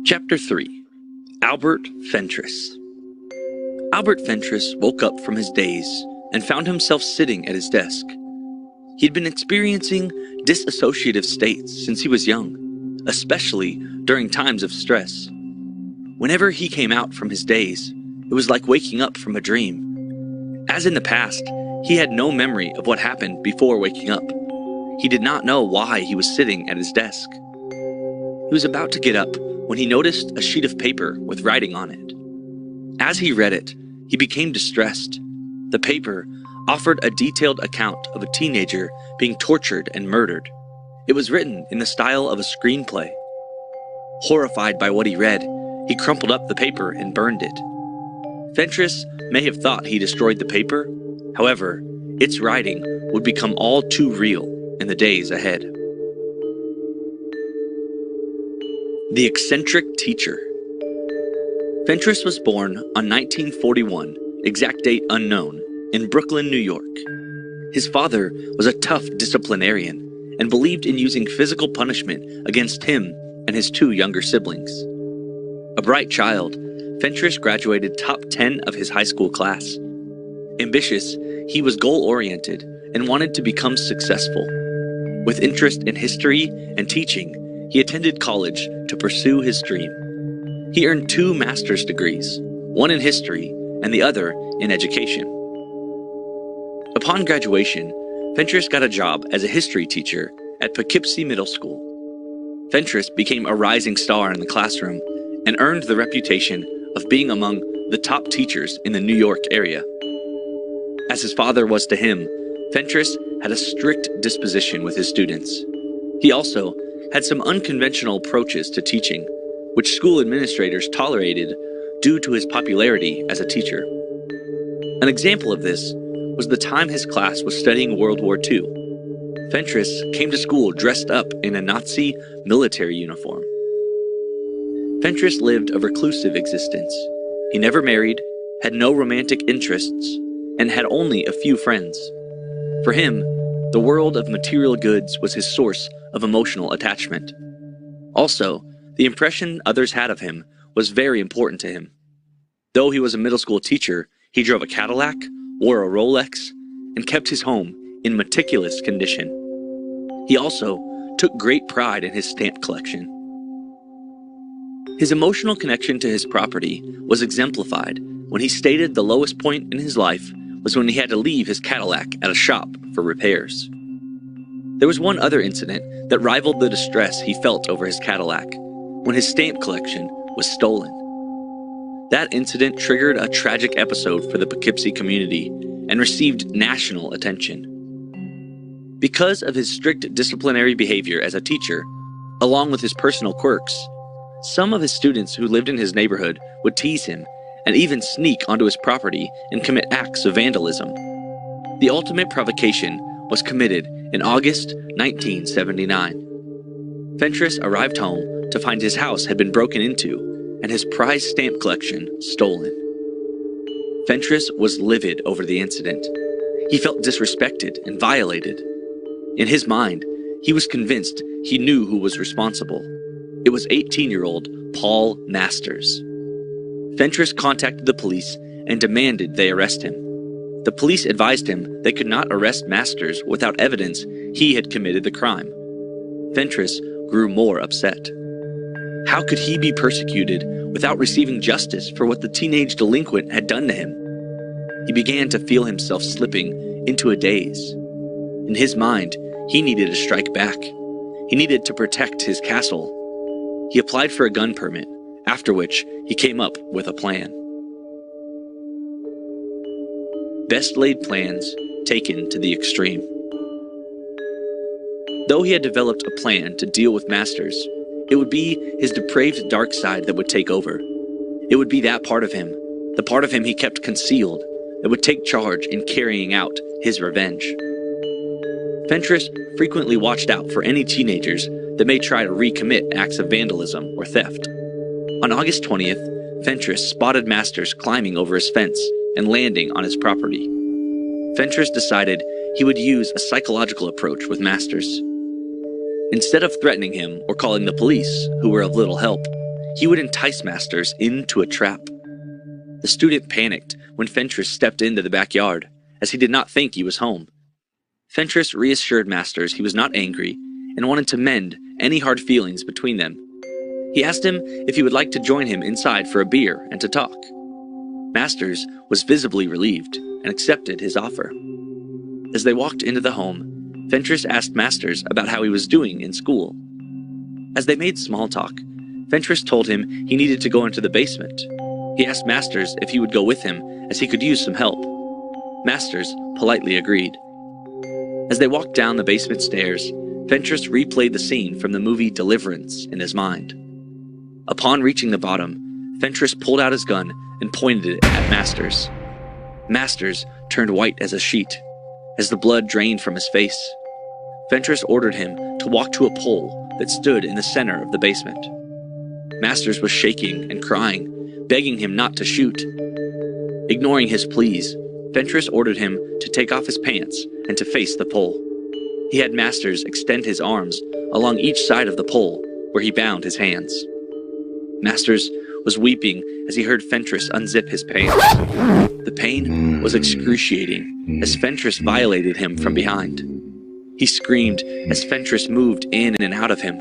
Chapter 3. Albert Fentress. Albert Fentress woke up from his daze and found himself sitting at his desk. He'd been experiencing dissociative states since he was young, especially during times of stress. Whenever he came out from his daze, it was like waking up from a dream. As in the past, he had no memory of what happened before waking up. He did not know why he was sitting at his desk. He was about to get up when he noticed a sheet of paper with writing on it. As he read it, he became distressed. The paper offered a detailed account of a teenager being tortured and murdered. It was written in the style of a screenplay. Horrified by what he read, he crumpled up the paper and burned it. Fentress may have thought he destroyed the paper. However, its writing would become all too real in the days ahead. The Eccentric Teacher. Fentress was born on 1941, exact date unknown, in Brooklyn, New York. His father was a tough disciplinarian and believed in using physical punishment against him and his two younger siblings. A bright child, Fentress graduated top 10 of his high school class. Ambitious, he was goal-oriented and wanted to become successful. With interest in history and teaching, he attended college to pursue his dream. He earned 2 master's degrees, one in history and the other in education. Upon graduation, Fentress got a job as a history teacher at Poughkeepsie Middle School. Fentress became a rising star in the classroom and earned the reputation of being among the top teachers in the New York area. As his father was to him, Fentress had a strict disposition with his students. He also had some unconventional approaches to teaching, which school administrators tolerated due to his popularity as a teacher. An example of this was the time his class was studying World War II. Fentress came to school dressed up in a Nazi military uniform. Fentress lived a reclusive existence. He never married, had no romantic interests, and had only a few friends. For him, the world of material goods was his source of emotional attachment. Also, the impression others had of him was very important to him. Though he was a middle school teacher, he drove a Cadillac, wore a Rolex, and kept his home in meticulous condition. He also took great pride in his stamp collection. His emotional connection to his property was exemplified when he stated the lowest point in his life was when he had to leave his Cadillac at a shop for repairs. There was one other incident that rivaled the distress he felt over his Cadillac, when his stamp collection was stolen. That incident triggered a tragic episode for the Poughkeepsie community and received national attention. Because of his strict disciplinary behavior as a teacher, along with his personal quirks, some of his students who lived in his neighborhood would tease him and even sneak onto his property and commit acts of vandalism. The ultimate provocation was committed in August 1979. Fentress arrived home to find his house had been broken into and his prized stamp collection stolen. Fentress was livid over the incident. He felt disrespected and violated. In his mind, he was convinced he knew who was responsible. It was 18-year-old Paul Masters. Fentress contacted the police and demanded they arrest him. The police advised him they could not arrest Masters without evidence he had committed the crime. Fentress grew more upset. How could he be persecuted without receiving justice for what the teenage delinquent had done to him? He began to feel himself slipping into a daze. In his mind, he needed to strike back. He needed to protect his castle. He applied for a gun permit, after which he came up with a plan. Best laid plans taken to the extreme. Though he had developed a plan to deal with Masters, it would be his depraved dark side that would take over. It would be that part of him, the part of him he kept concealed, that would take charge in carrying out his revenge. Fentress frequently watched out for any teenagers that may try to recommit acts of vandalism or theft. On August 20th, Fentress spotted Masters climbing over his fence and landing on his property. Fentress decided he would use a psychological approach with Masters. Instead of threatening him or calling the police, who were of little help, he would entice Masters into a trap. The student panicked when Fentress stepped into the backyard, as he did not think he was home. Fentress reassured Masters he was not angry and wanted to mend any hard feelings between them. He asked him if he would like to join him inside for a beer and to talk. Masters was visibly relieved and accepted his offer. As they walked into the home, Fentress asked Masters about how he was doing in school. As they made small talk, Fentress told him he needed to go into the basement. He asked Masters if he would go with him, as he could use some help. Masters politely agreed. As they walked down the basement stairs, Fentress replayed the scene from the movie Deliverance in his mind. Upon reaching the bottom, Fentress pulled out his gun and pointed it at Masters. Masters turned white as a sheet, as the blood drained from his face. Fentress ordered him to walk to a pole that stood in the center of the basement. Masters was shaking and crying, begging him not to shoot. Ignoring his pleas, Fentress ordered him to take off his pants and to face the pole. He had Masters extend his arms along each side of the pole, where he bound his hands. Masters was weeping as he heard Fentress unzip his pants. The pain was excruciating as Fentress violated him from behind. He screamed as Fentress moved in and out of him.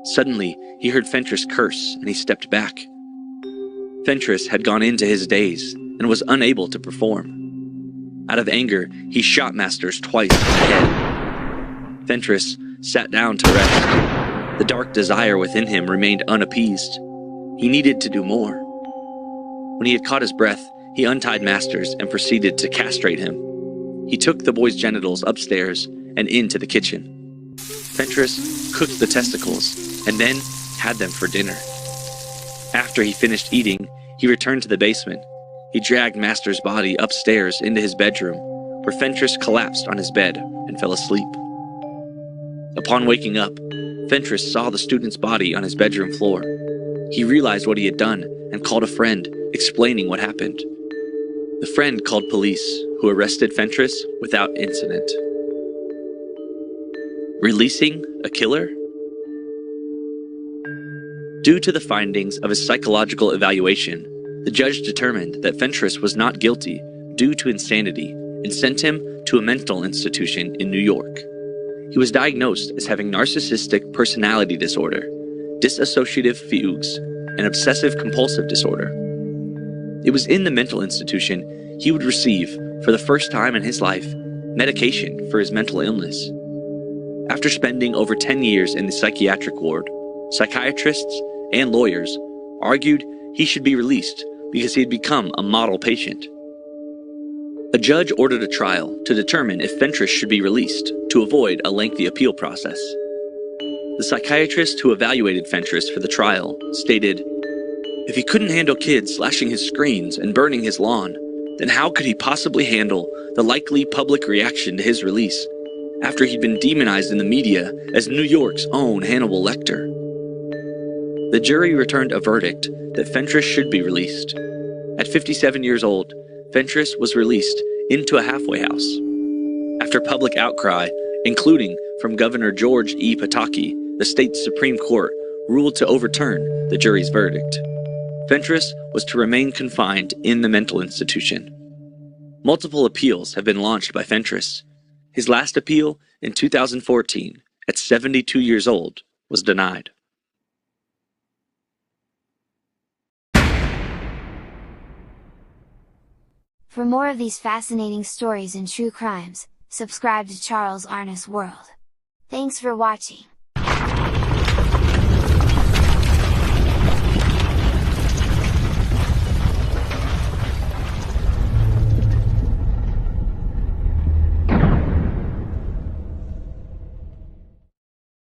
Suddenly, he heard Fentress curse and he stepped back. Fentress had gone into his daze and was unable to perform. Out of anger, he shot Masters twice in the head. Fentress sat down to rest. The dark desire within him remained unappeased. He needed to do more. When he had caught his breath, he untied Masters and proceeded to castrate him. He took the boy's genitals upstairs and into the kitchen. Fentress cooked the testicles and then had them for dinner. After he finished eating, he returned to the basement. He dragged Masters' body upstairs into his bedroom, where Fentress collapsed on his bed and fell asleep. Upon waking up, Fentress saw the student's body on his bedroom floor. He realized what he had done and called a friend, explaining what happened. The friend called police, who arrested Fentress without incident. Releasing a killer? Due to the findings of his psychological evaluation, the judge determined that Fentress was not guilty due to insanity and sent him to a mental institution in New York. He was diagnosed as having narcissistic personality disorder, dissociative fugues, and obsessive-compulsive disorder. It was in the mental institution he would receive, for the first time in his life, medication for his mental illness. After spending over 10 years in the psychiatric ward, psychiatrists and lawyers argued he should be released because he had become a model patient. A judge ordered a trial to determine if Fentress should be released to avoid a lengthy appeal process. The psychiatrist who evaluated Fentress for the trial stated, "If he couldn't handle kids slashing his screens and burning his lawn, then how could he possibly handle the likely public reaction to his release after he'd been demonized in the media as New York's own Hannibal Lecter?" The jury returned a verdict that Fentress should be released. At 57 years old, Fentress was released into a halfway house. After public outcry, including from Governor George E. Pataki, the state's Supreme Court ruled to overturn the jury's verdict. Fentress was to remain confined in the mental institution. Multiple appeals have been launched by Fentress. His last appeal in 2014, at 72 years old, was denied. For more of these fascinating stories and true crimes, subscribe to Charles Arness World. Thanks for watching.